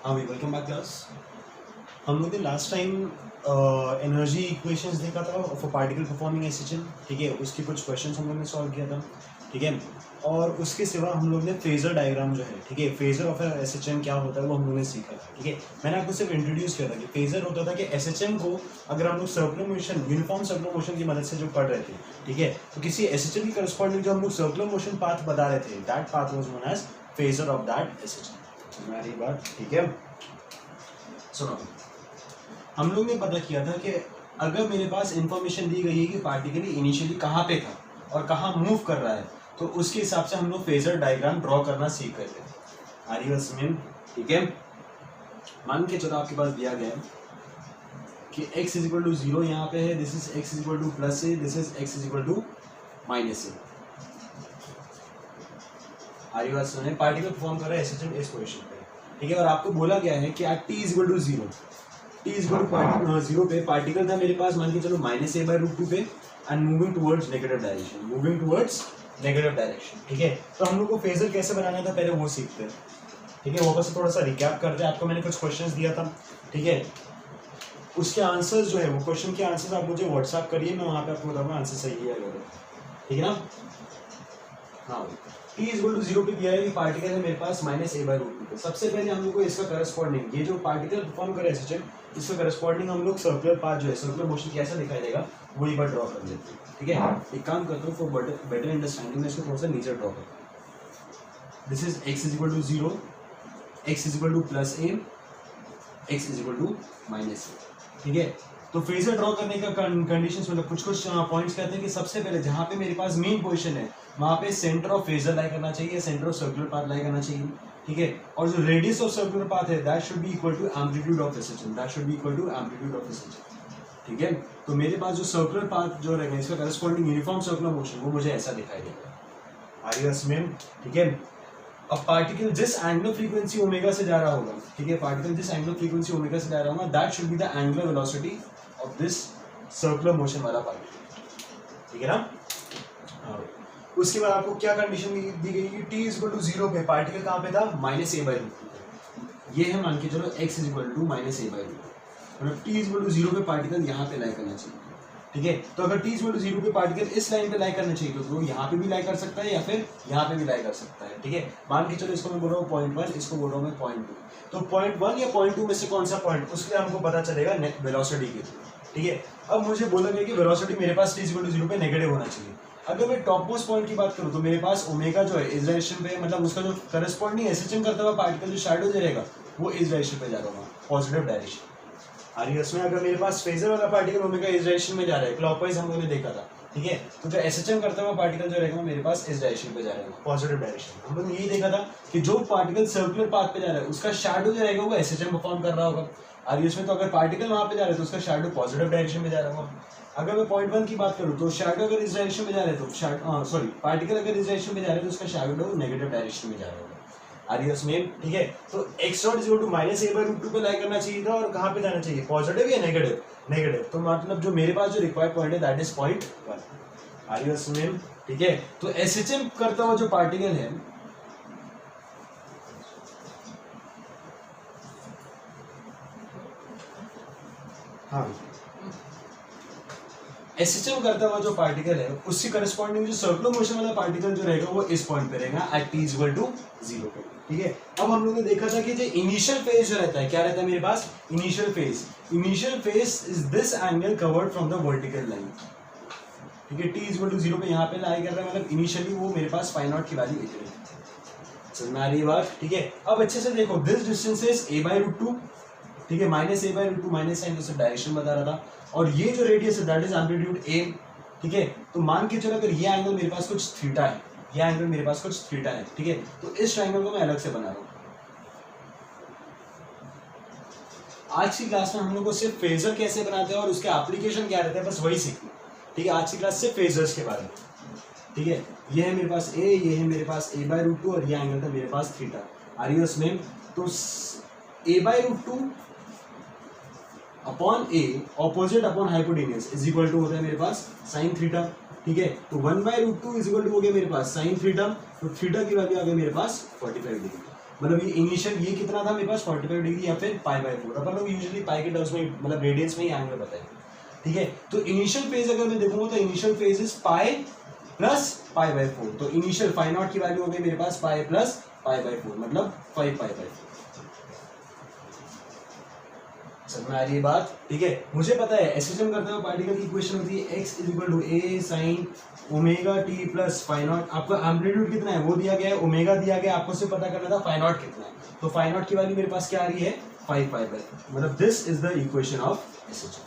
हाँ भाई, welcome back class. हम लोग ने लास्ट टाइम एनर्जी इक्वेशंस देखा था फॉर पार्टिकल परफॉर्मिंग एसएचएन, ठीक है। उसके कुछ क्वेश्चंस हम लोग ने सॉल्व किया था, ठीक है। और उसके सिवा हम लोग ने फेजर डायग्राम जो है, ठीक है, फेजर ऑफ एसएचएन क्या होता है वो हम लोग ने सीखा था, ठीक है। मैंने आपको सिर्फ इंट्रोड्यूस किया था कि फेजर होता था कि एसएचएन को अगर हम लोग circular motion, uniform circular motion की मदद से जो पढ़ रहे थे, ठीक है, तो किसी एसएचएन की करस्पॉन्डिंग जो हम लोग सर्कुलर मोशन पाथ बता रहे थे, that path was known as phasor of that SHM. हमारी बात ठीक है। सुनो, हम लोग ने पता किया था कि अगर मेरे पास इंफॉर्मेशन दी गई है कि पार्टिकल इनिशियली कहाँ पे था और कहाँ मूव कर रहा है, तो उसके हिसाब से हम लोग फेजर डायग्राम ड्रॉ करना सीख रहे थे। आरियस में, ठीक है। मान के चलो आपके पास दिया गया है कि x इज इक्वल टू 0 यहाँ पे है, this is x is equal to plus a, this is x is equal to minus a. आरियस सुने, पार्टिकल परफॉर्म कर रहा है एसएचएन इस पोजीशन पे, ठीक है। और आपको बोला गया है कि at t is equal to 0, t is equal to 0 पे पार्टिकल था मेरे पास, मान के चलो माइनस ए बाई रूट 2 पे, and moving towards negative direction, moving towards negative direction, ठीक है। तो हम लोग को फेजर कैसे बनाना था पहले वो सीखते हैं, ठीक है। वापस से थोड़ा सा रिकैप करते हैं। आपको मैंने कुछ क्वेश्चंस दिया था, ठीक है। उसके आंसर्स जो है वो क्वेश्चन के आंसर्स आप मुझे व्हाट्सएप करिए, मैं वहाँ पे आपको बताऊंगा आंसर सही है अगर, ठीक है ना। हाँ, t इज इक्वल टू 0 पे दिया है कि पार्टिकल है मेरे पास माइनस ए बाई रूट 2 पे। सबसे पहले हम लोग को इसका करस्पॉन्डिंग, ये जो पार्टिकल परफॉर्म करे एसएचएन, इसका करस्पॉन्डिंग हम लोग सर्कुलर पाथ जो है, सर्कुलर मोशन कैसा दिखाई देगा वो एक बार ड्रॉ कर लेते हैं, ठीक है। एक काम करता हूँ फॉर बेटर अंडरस्टैंडिंग में इसको थोड़ा सा नीचे ड्रॉ करता हूँ। This is x is equal to 0, x is equal to plus a, x is equal to minus a, ठीक है। तो फेजर ड्रॉ करने का कंडीशंस मतलब कुछ पॉइंट्स कहते हैं कि सबसे पहले जहाँ पे मेरे पास मेन पोजीशन है वहाँ पे सेंटर ऑफ फेजर लाई करना चाहिए, सेंटर ऑफ सर्कुलर पाथ लाई करना चाहिए, ठीक है। और जो रेडियस ऑफ सर्कुलर पाथ है that should be equal to amplitude of SHM, that should be equal to amplitude of SHM, ठीक है। तो मेरे पास जो सर्कुलर पाथ जो रहेगा इसका करस्पॉन्डिंग यूनिफॉर्म सर्कुलर मोशन वो मुझे ऐसा दिखाई देगा। आरियस में, ठीक है। अब पार्टिकल जिस एंगुलर फ्रीक्वेंसी ओमेगा से जा रहा होगा, ठीक है, पार्टिकल जिस एंगुलर फ्रीक्वेंसी ओमेगा से जा रहा होगा that should be the angular velocity of this circular motion वाला पार्टिकल, ठीक है ना। हाँ, उसके बाद आपको क्या कंडीशन दी गई कि t इज इक्वल टू 0 पे पार्टिकल कहाँ पे था, माइनस ए बाई रूट 2 पे। ये है मान के चलो x is equal to minus a by root 2, मतलब t इज इक्वल टू 0 पे पार्टिकल यहाँ पे लाई करना चाहिए, ठीक है। तो अगर t इज इक्वल टू 0 पे पार्टिकल इस लाइन पे लाई करना चाहिए तो वो यहाँ पे भी लाई कर सकता है या फिर यहाँ पे भी लाई कर सकता है, ठीक है। मान के चलो इसको मैं बोल रहा हूँ 0.1, इसको बोल रहा हूँ मैं 0.2। तो 0.1 या 0.2 में से कौन सा पॉइंट, उसके लिए हमको पता चलेगा वेलोसिटी के थ्रू, ठीक है। अब मुझे बोला गया कि वेलोसिटी मेरे पास t इज इक्वल टू 0 पे नेगेटिव होना चाहिए। अगर मैं टॉप मोस्ट पॉइंट की बात करूं तो मेरे पास ओमेगा जो है इस डायरेक्शन पे, मतलब उसका जो करस्पॉन्डिंग एसएचएन करता हुआ पार्टिकल जो शैडो जो रहेगा वो इस डायरेक्शन पे जा रहा होगा, पॉजिटिव डायरेक्शन। आरियस में अगर मेरे पास फेजर वाला पार्टिकल ओमेगा इस डायरेक्शन में जा रहा है, क्लॉकवाइज हम लोगों ने देखा था, ठीक है। तो जो एसएचएन करता हुआ पार्टिकल जो रहेगा मेरे पास इस डायरेक्शन पे जा रहा है, पॉजिटिव डायरेक्शन। हम लोग यही देखा था कि जो पार्टिकल सर्कुलर पाथ पे जा रहा है उसका शैडो जो रहेगा वो एसएचएन परफॉर्म कर रहा होगा। आरियस में तो अगर पार्टिकल वहां पे जा रहा है तो उसका शैडो पॉजिटिव डायरेक्शन में जा रहा होगा। अगर मैं 0.1 की बात करूं तो शैडो अगर इस डायरेक्शन में जा रहा है तो सॉरी पार्टिकल अगर इस डायरेक्शन में जा रहा है तो उसका शैडो नेगेटिव डायरेक्शन में जा रहा होगा। आरियस में, ठीक है। तो x naught is equal to minus a by root 2 पे लाई करना चाहिए था, और कहाँ पे जाना चाहिए, पॉजिटिव या नेगेटिव, नेगेटिव। तो मतलब जो मेरे पास जो रिक्वायर्ड पॉइंट है दैट इज 0.1। आरियस में, ठीक है। तो एसएचएन करता हुआ जो पार्टिकल है, हाँ, एसएचएन करता हुआ जो पार्टिकल है उसकी करस्पॉन्डिंग जो सर्कुलर मोशन वाला पार्टिकल जो रहेगा वो इस पॉइंट पे रहेगा at t is equal to 0 पे, ठीक है। अब हम लोग ने देखा था कि जो इनिशियल फेज जो रहता है, क्या रहता है मेरे पास, initial phase is this angle covered from the vertical line, ठीक है। t इज इक्वल टू 0 पे यहाँ पे लाई कर रहा है, मतलब इनिशियली वो मेरे पास फाई नॉट की वैल्यू इतनी है। समझ में आ रही है बात, ठीक है। अब अच्छे से देखो, this distance is a by root 2, ठीक है, minus a by root 2, minus sign उससे डायरेक्शन बता रहा था, और ये जो रेडियस है दैट इज एम्पलीट्यूड a, ठीक है। तो मान के चलो अगर ये एंगल मेरे पास कुछ थीटा है, ये एंगल मेरे पास कुछ थीटा है, ठीक है। तो इस ट्रायंगल को मैं अलग से बना रहा हूँ। आज की क्लास में हम लोग को सिर्फ फेजर कैसे बनाते हैं और उसके एप्लीकेशन क्या रहते हैं बस वही सीखना, ठीक है। आज की क्लास सिर्फ फेजर्स के बारे में, ठीक है। ये है मेरे पास a, ये है मेरे पास a बाई रूट 2 और ये एंगल था मेरे पास थीटा। आरियस में, तो a by root 2 upon a opposite upon hypotenuse is equal to होता है मेरे पास साइन थीटा, ठीक है। तो 1 by root 2 is equal to हो गया मेरे पास साइन थीटा, तो थीटा की वैल्यू आ गई मेरे पास 45 डिग्री। मतलब ये इनिशियल ये कितना था मेरे पास 45 डिग्री या फिर π/4। अपन लोग यूजुअली पाई के टर्म्स में मतलब रेडियंस में ही एंगल बताएंगे, ठीक है। तो इनिशियल फेज अगर मैं देखूंगा तो initial phase is pi plus π/4। तो इनिशियल फाई नॉट की वैल्यू हो गई मेरे पास पाई प्लस π/4 मतलब 5π/4। समझ में आ रही है बात, ठीक है। मुझे पता है एसएचएम करते हुए पार्टिकल की इक्वेशन होती है x = a sin omega t plus phi naught. आपको एम्पलीट्यूड कितना है वो दिया गया है, ओमेगा दिया गया है, आपको सिर्फ पता करना था फाई नॉट कितना है। तो फाई नॉट की वैल्यू मेरे पास क्या आ रही है 5π/4, मतलब this is the equation of SHM.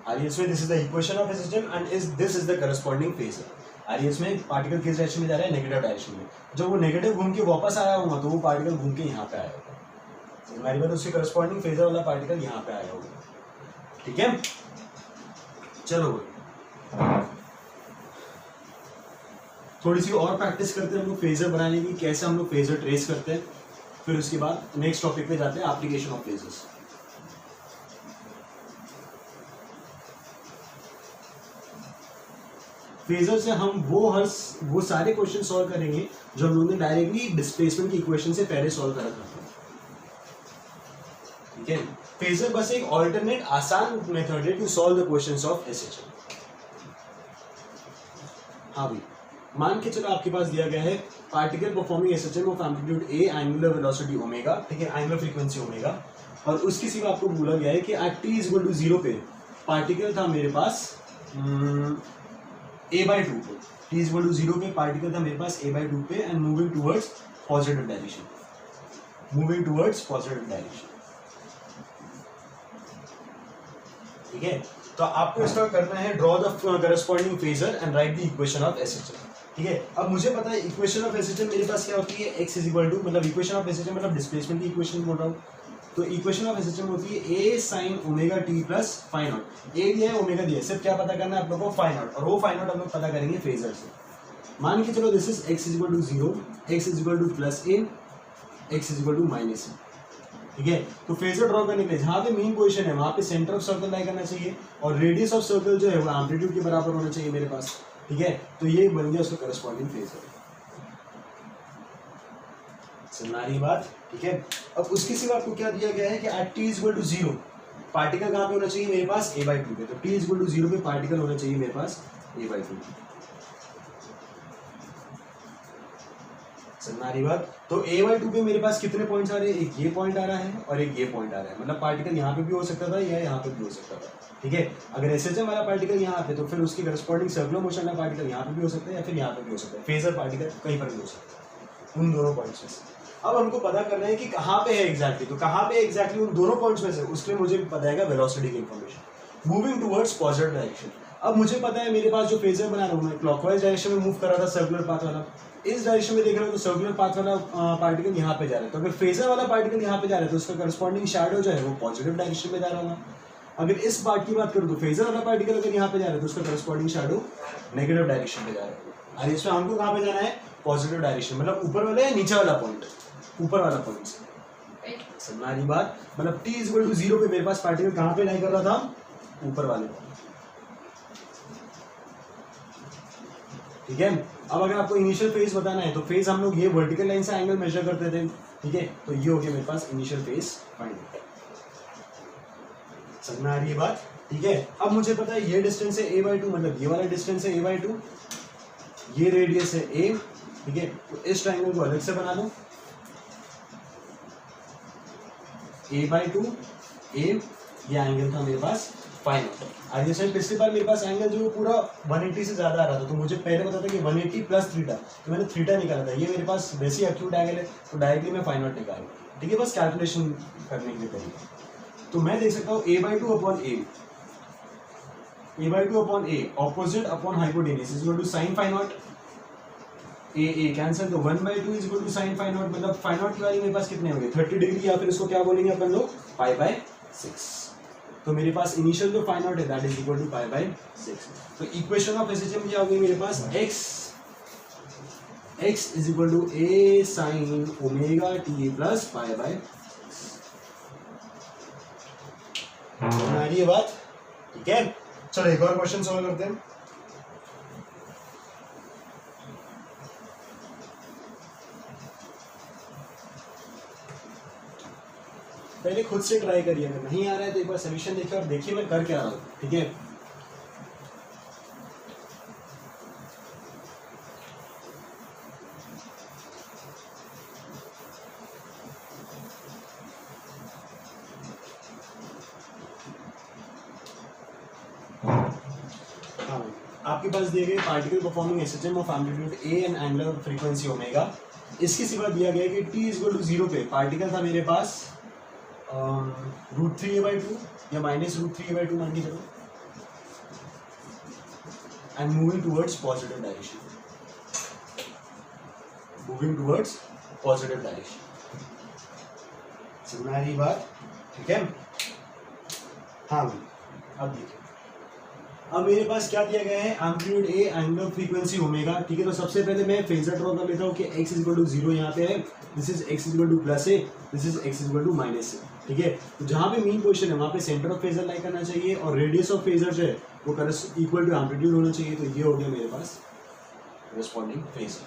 RS में this is the equation of SHM and this is the corresponding phasor. RS में पार्टिकल किस डायरेक्शन में जा रहा है, नेगेटिव डायरेक्शन में। जब वो नेगेटिव घूम के वापस आया होगा तो वो पार्टिकल घूम के यहाँ पे आया होगा, हमारी बात उसके करस्पॉन्डिंग फेजर वाला पार्टिकल यहाँ पे आया होगा, ठीक है। चलो थोड़ी सी और प्रैक्टिस करते हैं हम लोग फेजर बनाने की, कैसे हम लोग फेजर ट्रेस करते हैं, फिर उसके बाद नेक्स्ट टॉपिक पे जाते हैं, एप्लीकेशन ऑफ फेजर्स। फेजर से हम वो सारे क्वेश्चन सॉल्व करेंगे जो हम लोगों ने डायरेक्टली डिस्प्लेसमेंट की इक्वेशन से पहले सॉल्व करा था, ठीक है। फेजर बस एक ऑल्टरनेट आसान मेथड है to solve the questions of SHM. हाँ भाई, मान के चलो आपके पास दिया गया है particle performing SHM of amplitude a, angular velocity omega, ठीक है, एंगुलर फ्रीक्वेंसी ओमेगा, और उसकी सिवा आपको बोला गया है कि एट t = 0 पे पार्टिकल था मेरे पास a/2 पे, t = 0 पे पार्टिकल था मेरे पास a/2 पे and moving towards positive direction, ठीक है। तो आपको इसका करना है draw the corresponding phasor and right the equation of SHM, ठीक है। अब मुझे पता है इक्वेशन ऑफ एसएचएम मेरे पास क्या होती है, x = मतलब इक्वेशन ऑफ एसएचएम मतलब डिस्प्लेसमेंट की इक्वेशन बोल रहा हूँ। तो इक्वेशन ऑफ एसएचएम होती है a sin omega t plus phi naught. a दिया है, ओमेगा दिया है, सिर्फ क्या पता करना है आप लोगों को फाई नॉट, और वो फाई नॉट हम लोग पता करेंगे फेजर से। मान के चलो this is x = 0, x = +a, x = -a, ठीक है। तो फेजर ड्रॉ करने के लिए जहाँ पे मेन पोजीशन है वहाँ पे सेंटर ऑफ सर्कल लाई करना चाहिए, और रेडियस ऑफ सर्कल जो है वो एम्पलीट्यूड के बराबर होना चाहिए मेरे पास, ठीक है। तो ये बन गया उसका करस्पॉन्डिंग फेजर। समझ आ रही बात, ठीक है। अब उसके सिवा आपको क्या दिया गया है कि एट t = 0 पार्टिकल कहाँ पे होना चाहिए मेरे पास a/2 पे। तो t = 0 पे पार्टिकल होना चाहिए मेरे पास a/2। समझ आ रही बात। तो a/2 पे मेरे पास कितने पॉइंट्स आ रहे हैं, एक ये पॉइंट आ रहा है और एक ये पॉइंट आ रहा है, मतलब पार्टिकल यहाँ पे भी हो सकता था या यहाँ पे भी हो सकता था, ठीक है। अगर एसएचएम वाला पार्टिकल यहाँ पे तो फिर उसकी करस्पॉन्डिंग सर्कुलर मोशन वाला पार्टिकल यहाँ पे भी हो सकता है या फिर यहाँ पे भी हो सकता है। फेजर पार्टिकल कहीं पर भी हो सकता है उन दोनों पॉइंट्स में से। अब हमको पता करना है कि कहाँ पे है एग्जैक्टली, तो कहाँ पे एग्जैक्टली उन दोनों पॉइंट्स में से, उसके लिए मुझे बताएगा वेलोसिटी की information moving towards positive direction. अब मुझे पता है मेरे पास जो फेजर बना रहा हूँ मैं क्लॉकवाइज डायरेक्शन में मूव कर रहा था, सर्कुलर पाथ वाला, इस डायरेक्शन में देख रहा हूँ तो सर्कुलर पाथ वाला पार्टिकल यहाँ पे जा रहा है। तो अगर फेजर वाला पार्टिकल यहाँ पे जा रहा है तो उसका करस्पॉन्डिंग शैडो जो है वो पॉजिटिव डायरेक्शन में जा रहा होगा। अगर इस पार्ट की बात करूँ तो फेजर वाला पार्टिकल अगर यहाँ पे जा रहा है तो उसका करस्पॉन्डिंग शैडो नेगेटिव डायरेक्शन पे जा रहा है। और इसमें हमको कहाँ पे जाना है, पॉजिटिव डायरेक्शन, मतलब ऊपर वाला या नीचे वाला पॉइंट, ऊपर वाला पॉइंट से। समझ आ रही बात, मतलब t = 0 पे मेरे पास पार्टिकल कहाँ पे लाई कर रहा था, ऊपर वाले पॉइंट, ठीक है। अब अगर आपको इनिशियल फेज बताना है तो फेज हम लोग ये वर्टिकल लाइन से एंगल मेजर करते थे, ठीक है। तो ये हो गया मेरे पास इनिशियल फेज फाइंड। समझ में आ रही है बात, ठीक है। अब मुझे पता है ये डिस्टेंस है a/2, मतलब ये वाला डिस्टेंस है a/2, ये रेडियस है a, ठीक है। तो इस ट्रायंगल को अलग से बना लो, a/2 a, ये एंगल था मेरे पास फाइन। आज जैसे पिछली बार मेरे पास एंगल जो पूरा 180 से ज्यादा आ रहा था, तो मुझे पहले पता था कि 180 प्लस थीटा, तो मैंने थीटा निकाला था। ये मेरे पास वैसे ही एक्यूट एंगल है तो डायरेक्टली मैं फाइंड आउट निकालूँ, ठीक है, बस कैलकुलेशन करने के लिए तरीका। तो मैं देख सकता हूँ a/2 upon a opposite upon hypotenuse is equal to sine phi naught, a cancel, तो 1/2 is equal to sine phi naught, मतलब फाई नॉट की वैल्यू मेरे पास कितने होंगे 30 डिग्री, या फिर इसको क्या बोलेंगे अपन लोग π/6। तो मेरे पास इनिशियल जो फाई नॉट है दैट इज इक्वल टू π/6। तो इक्वेशन ऑफ एसएचएम क्या होगी मेरे पास, x is equal to a sin omega t plus π/6। आ रही है बात, ठीक है। चलो एक और क्वेश्चन सॉल्व करते हैं। पहले खुद से ट्राई करिए, अगर नहीं आ रहा है तो एक बार सोल्यूशन देखिए और देखिए मैं कर क्या रहा हूँ, ठीक है। हाँ, आपके पास दिए गए particle performing SHM of amplitude A and angular frequency omega, इसके सिवा दिया गया कि t इक्वल टू 0 पे पार्टिकल था मेरे पास √3a/2 या -√3a/2 मान के चलो, and moving towards positive direction, moving towards positive direction. समझ में आ रही बात, ठीक है। हाँ, अब देखिए, अब मेरे पास क्या दिया गया है, amplitude a, angular frequency omega, ठीक है। तो सबसे पहले मैं फेजर ड्रॉ कर लेता हूँ कि x इक्वल टू 0 यहाँ पे है, this is x equal to plus a, this is x equal to minus a, ठीक है। तो जहाँ पे मीन पोजीशन है वहाँ पे सेंटर ऑफ फेजर लाई करना चाहिए और रेडियस ऑफ फेजर जो है वो इक्वल टू एम्पलीट्यूड होना चाहिए। तो ये हो गया मेरे पास कॉरेस्पॉन्डिंग फेजर,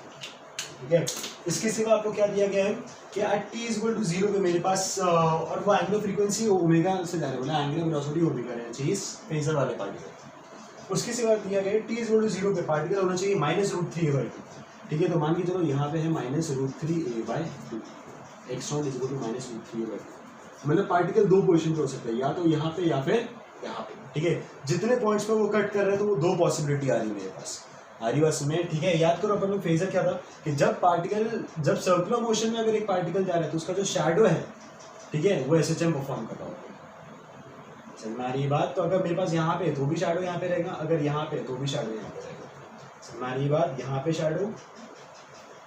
ठीक है। इसके सिवा आपको क्या दिया गया है कि एट t इक्वल टू 0 पे मेरे पास और वो एंगुलर फ्रीक्वेंसी ओमेगा से जा रहा है, मतलब एंगुलर वेलोसिटी ओमेगा रहना चाहिए इस फेजर वाले पार्टिकल। उसके सिवा दिया गया t इक्वल टू 0 पे पार्टिकल होना चाहिए -√3a/2, ठीक है। तो मान के चलो यहाँ पे है -√3a/2, x0 equal to -√3a/2, मतलब पार्टिकल दो पोजीशन पे हो सकता है, या तो यहाँ पे या फिर यहाँ पे, ठीक है। जितने पॉइंट्स पे वो कट कर रहे हैं तो वो दो पॉसिबिलिटी आ रही है मेरे पास, आ रही बात सुनिए, ठीक है। याद करो अपन लोग फेजर क्या था कि जब सर्कुलर मोशन में अगर एक पार्टिकल जा रहा है तो उसका जो शैडो है, ठीक है, वो एसएचएम परफॉर्म कर रहा होगा। समझ में आ रही है बात। तो अगर मेरे पास यहाँ पे तो भी शैडो यहाँ पे रहेगा, अगर यहाँ पे तो भी शैडो यहाँ पे रहेगा। समझ में आ रही है बात, यहाँ पे शैडो,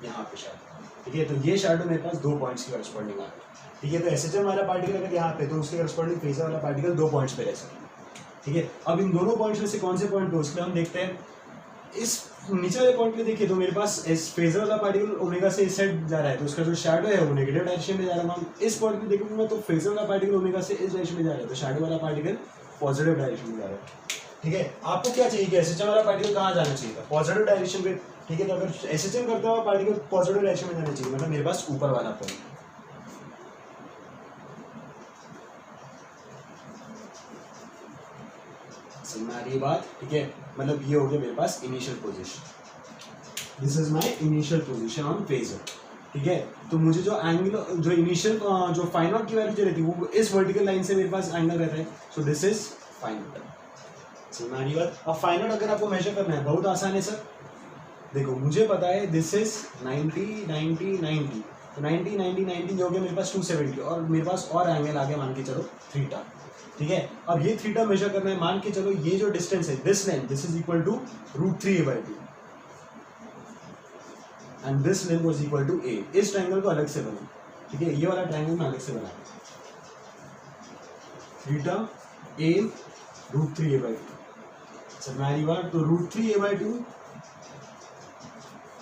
यहाँ पे शैडो, ठीक है। तो ये शैडो मेरे पास दो पॉइंट्स की करस्पॉन्डिंग आ रही है, ठीक है। तो एसएचएम वाला पार्टिकल अगर यहाँ पे तो उसके करस्पॉन्डिंग फेजर वाला पार्टिकल दो पॉइंट्स पे रह सकता है, ठीक है। अब इन दोनों पॉइंट्स में से कौन से पॉइंट पे उसके हम देखते हैं। इस नीचे वाले पॉइंट पे देखिए तो मेरे पास इस फेजर वाला पार्टिकल ओमेगा से इस साइड जा रहा है, तो उसका जो शैडो है वो नेगेटिव डायरेक्शन में जा रहा है। इस पॉइंट पे देखूंगा तो फेजर वाला पार्टिकल ओमेगा से इस डायरेक्शन में जा रहा है, तो शैडो वाला पार्टिकल पॉजिटिव डायरेक्शन में जा रहा है, ठीक है। आपको क्या चाहिए कि एसएचएम वाला पार्टिकल कहाँ जाना चाहिए था, पॉजिटिव डायरेक्शन पे, ठीक है। तो अगर एसएचएम करता हुआ पार्टिकल पॉजिटिव डायरेक्शन में जाना चाहिए, मतलब मेरे पास ऊपर वाला पॉइंट। समझ में आ रही है बात, ठीक है। मतलब ये हो गया मेरे पास initial position, this is my initial position on phasor, ठीक है। तो मुझे जो एंगल, जो इनिशियल जो फाई नॉट की वैल्यू जो रहती है वो इस वर्टिकल लाइन से मेरे पास एंगल रहता है, so this is phi naught. समझ में आ रही बात। अब फाई नॉट अगर आपको मेजर करना है बहुत आसान है सर, देखो मुझे पता है दिस इज 90 90 90, तो 90 90 90 जो हो गया मेरे पास 270, और मेरे पास और एंगल आ गया मान के चलो थीटा, ठीक है। अब ये थीटा मेजर करना है, मान के चलो ये जो डिस्टेंस है this length, this is equal to √3a/2 and this length was equal to a। इस ट्रायंगल को अलग से बना, ठीक है, ये वाला ट्रायंगल में अलग से बना थीटा a √3a/2। समझ में आ रही बात। तो √3a/2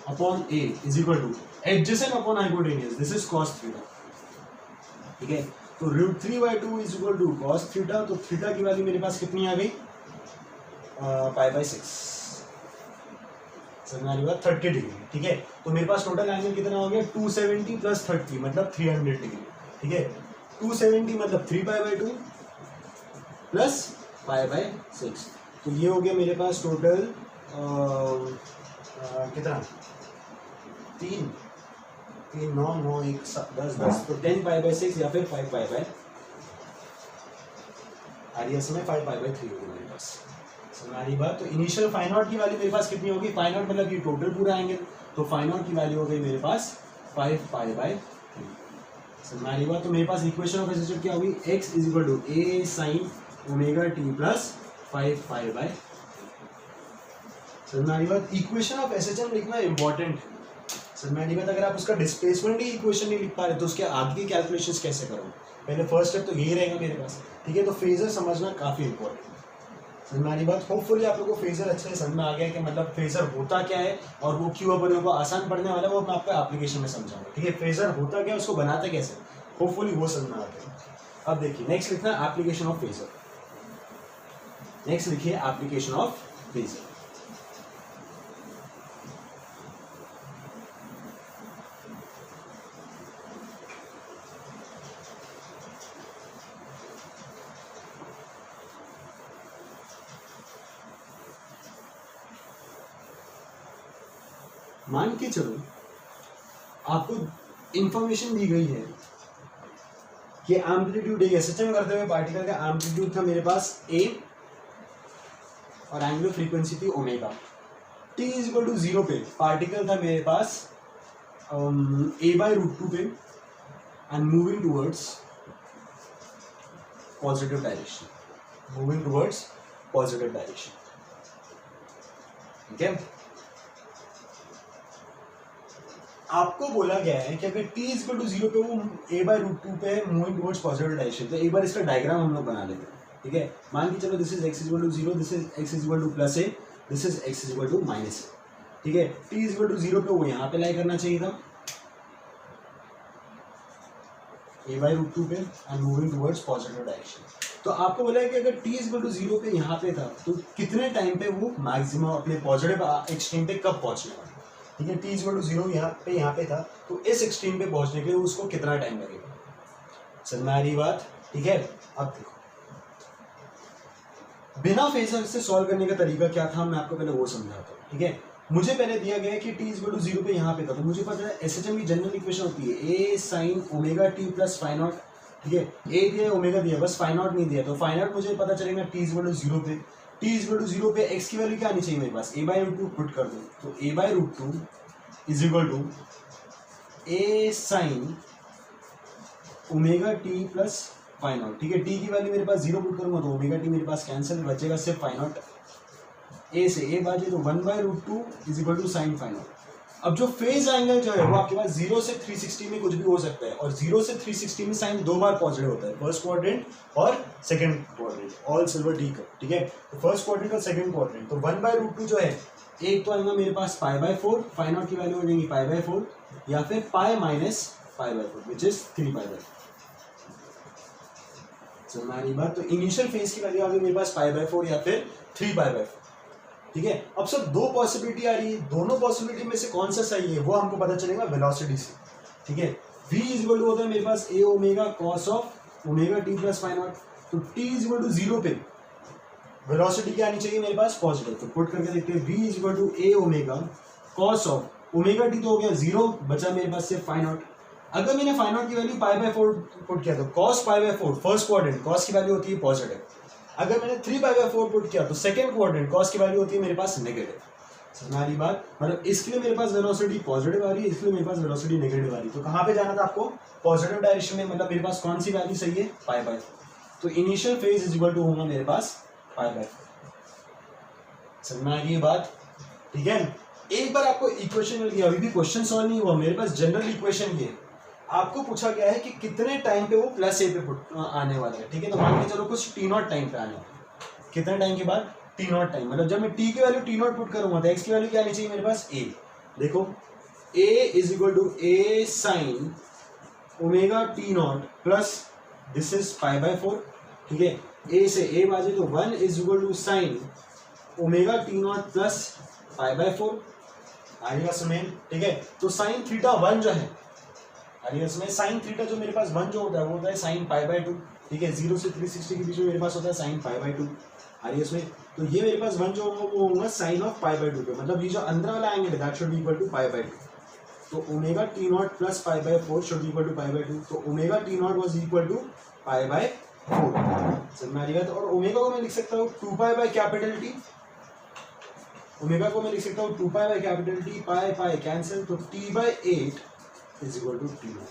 upon a is equal to adjacent upon hypotenuse, this is cos theta, ठीक है। तो √3/2 is equal to cos theta. तो थीटा की वैल्यू मेरे पास कितनी आ गई, π/6। समझ में आ रही बात, 30 डिग्री, ठीक है। तो मेरे पास टोटल एंगल कितना हो गया 270 प्लस 30 मतलब 300 डिग्री, ठीक है। 270 मतलब 3π/2 प्लस π/6, तो ये हो गया मेरे पास टोटल कितना 3 9 9 1 10 10, तो 10π/6 या फिर 5π/, समय 5π/3 होगी मेरे पास। समझ आ रही बात। तो इनिशियल फाई नॉट की वैल्यू मेरे पास कितनी होगी, फाई नॉट मतलब ये टोटल पूरा एंगल, तो फाई नॉट की वैल्यू हो गई मेरे पास 5π/3। समझ आ रही बात। तो मेरे पास इक्वेशन ऑफ एसएचएम क्या होगी, x is equal to a sin ω t plus 5π/3। समझ में आ रही बात। इक्वेशन ऑफ एसएचएम लिखना इंपॉर्टेंट है। समझ में आ रही बात। अगर आप उसका डिस्प्लेसमेंट ही इक्वेशन नहीं लिख पा रहे तो उसके आगे की कैलकुलेशंस कैसे करोगे, पहले फर्स्ट स्टेप तो यही रहेगा मेरे पास, ठीक है। तो फेजर समझना काफी इंपॉर्टेंट है। समझ में आ रही बात। होपफुली आप लोगों को फेजर अच्छे से समझ में आ गया कि मतलब फेजर होता क्या है और वो क्यों अपने को आसान पढ़ने वाला है, वो मैं आपको एप्लीकेशन में समझाऊंगा, ठीक है। फेजर होता क्या, उसको बनाते कैसे, होपफुली वो समझ में आ गया। अब देखिए नेक्स्ट लिखना है एप्लीकेशन ऑफ फेजर। नेक्स्ट लिखिए एप्लीकेशन ऑफ फेजर। मान के चलो आपको इंफॉर्मेशन दी गई है कि एम्पलीट्यूड एसएचएम करते हुए पार्टिकल का एम्पलीट्यूड था मेरे पास ए और एंगुलर फ्रीक्वेंसी थी omega. T is equal to 0 पे पार्टिकल था मेरे पास a/√2 पे and moving towards positive direction, ठीक है। आपको बोला गया है कि अगर t इज इक्वल टू 0 पे वो a/√2 पे मूविंग टूवर्ड्स पॉजिटिव डायरेक्शन, तो एक बार इसका डायग्राम हम लोग बना लेते हैं, ठीक है। मान के चलो this is x is equal to 0, this is x is equal to +a, this is x is equal to -a, ठीक है। t इज इक्वल टू 0 पे वो यहाँ पे लाई करना चाहिए था a/√2 पे and moving towards positive direction. तो आपको बोला है कि अगर t इज इक्वल टू 0 पे यहाँ पे था तो कितने टाइम पे वो मैक्सिमम अपने पॉजिटिव एक्सट्रीम पे कब पहुँचने वाला, ठीक है। t इज इक्वल टू 0 यहाँ पे था, तो इस एक्सट्रीम पे पहुँचने के लिए उसको कितना टाइम लगेगा, समझ में आ रही बात, ठीक है। अब देखो बिना फेजर से सॉल्व करने का तरीका क्या था, मैं आपको पहले वो समझाता हूँ, ठीक है। मुझे पहले दिया गया है कि t इज इक्वल टू 0 पे यहाँ पे था, तो मुझे पता है एसएचएम की जनरल इक्वेशन होती है a sin omega t plus phi naught, ठीक है। a दिया ओमेगा दिया, बस फाई नॉट नहीं दिया, तो फाई नॉट मुझे पता चलेगा t इज इक्वल टू 0 पे। t इज इक्वल टू 0 पे x की वैल्यू क्या आनी चाहिए मेरे पास, a/√2 पुट कर दो, तो a/√2 is equal to a sin omega t plus phi naught, ठीक है। t की वैल्यू मेरे पास 0 पुट करूंगा तो ओमेगा t मेरे पास कैंसिल, बचेगा सिर्फ फाई नॉट। a से a बाजे तो 1/√2 is equal to sine phi naught. अब जो फेज एंगल जो है वो आपके पास 0 से 360 में कुछ भी हो सकता है, और 0 से 360 में साइन दो बार पॉजिटिव होता है, फर्स्ट क्वाड्रेंट और second quadrant, all silver T का, ठीक है। तो फर्स्ट क्वाड्रेंट और सेकंड क्वाड्रेंट, तो 1/√2 जो है एक तो आएगा मेरे पास π/4, फाई नॉट की वैल्यू हो जाएगी π/4, या फिर पाई माइनस π/4 विच इज 3π/4। हमारी बात, तो इनिशियल फेज की वैल्यू आ गई मेरे पास π/4 या फिर 3π/4, ठीक है। अब सब दो पॉसिबिलिटी आ रही है, दोनों पॉसिबिलिटी में से कौन सा सही है वो हमको पता चलेगा वेलोसिटी से, ठीक है। v इज इक्वल टू होता है मेरे पास a omega cos of omega t plus phi naught, तो t इज इक्वल टू 0 पे वेलोसिटी क्या आनी चाहिए मेरे पास पॉजिटिव, तो पुट करके देखते हैं v is equal to a omega cos of omega t, तो हो गया 0, बचा मेरे पास सिर्फ फाई नॉट। अगर मैंने फाई नॉट की वैल्यू π/4 पुट किया तो cos π/4 फर्स्ट क्वाड्रेंट cos की वैल्यू होती है पॉजिटिव, अगर मैंने 3π/4 पुट किया तो सेकंड क्वाड्रेंट cos की वैल्यू होती है मेरे पास नेगेटिव। हमारी बात मतलब इसके लिए मेरे पास वेलोसिटी पॉजिटिव आ रही है, इसके लिए मेरे पास वेलोसिटी नेगेटिव आ रही है, तो कहाँ पे जाना था आपको, पॉजिटिव डायरेक्शन में, मतलब मेरे पास कौन सी वैल्यू सही है π/4, तो initial phase is equal to होगा मेरे पास π/4। समझ में आ गई ये बात, ठीक है। एक बार आपको इक्वेशन मिल गया, अभी भी क्वेश्चन सॉल्व नहीं हुआ, मेरे पास जनरल इक्वेशन ये आपको पूछा गया है कि कितने टाइम पे वो प्लस ए पे आने वाला है, ठीक है। तो मान के चलो कुछ t0 टाइम पे आने वाला है, कितने टाइम के बाद t0 टाइम, मतलब जब मैं t की वैल्यू t0 पुट करूंगा तो x की वैल्यू क्या आनी चाहिए मेरे पास a, देखो a is equal to a sine omega t0 plus this is π/4, ठीक है। a से a बाजे तो 1 is equal to sine omega t0 plus π/4 आएगा समय, ठीक है। तो साइन थीटा 1 जो है इसमें साइन थीटा जो मेरे पास 1 जो होता है वो होता है साइन π/2, ठीक है। 0 से 360 के बीच में मेरे पास होता है साइन π/2 इसमें, तो ये मेरे पास 1 जो होगा वो होगा साइन ऑफ π/2 पे, मतलब ये जो अंदर वाला एंगल है that should be equal to π/2, तो omega t0 plus π/4 should be equal to π/2, तो omega t0 was equal to π/4, समझ में आ रही है। और ओमेगा को मैं लिख सकता हूँ 2π/T, ओमेगा को मैं लिख सकता हूँ 2π/T, पाई कैंसिल, तो t/8 is equal to t0।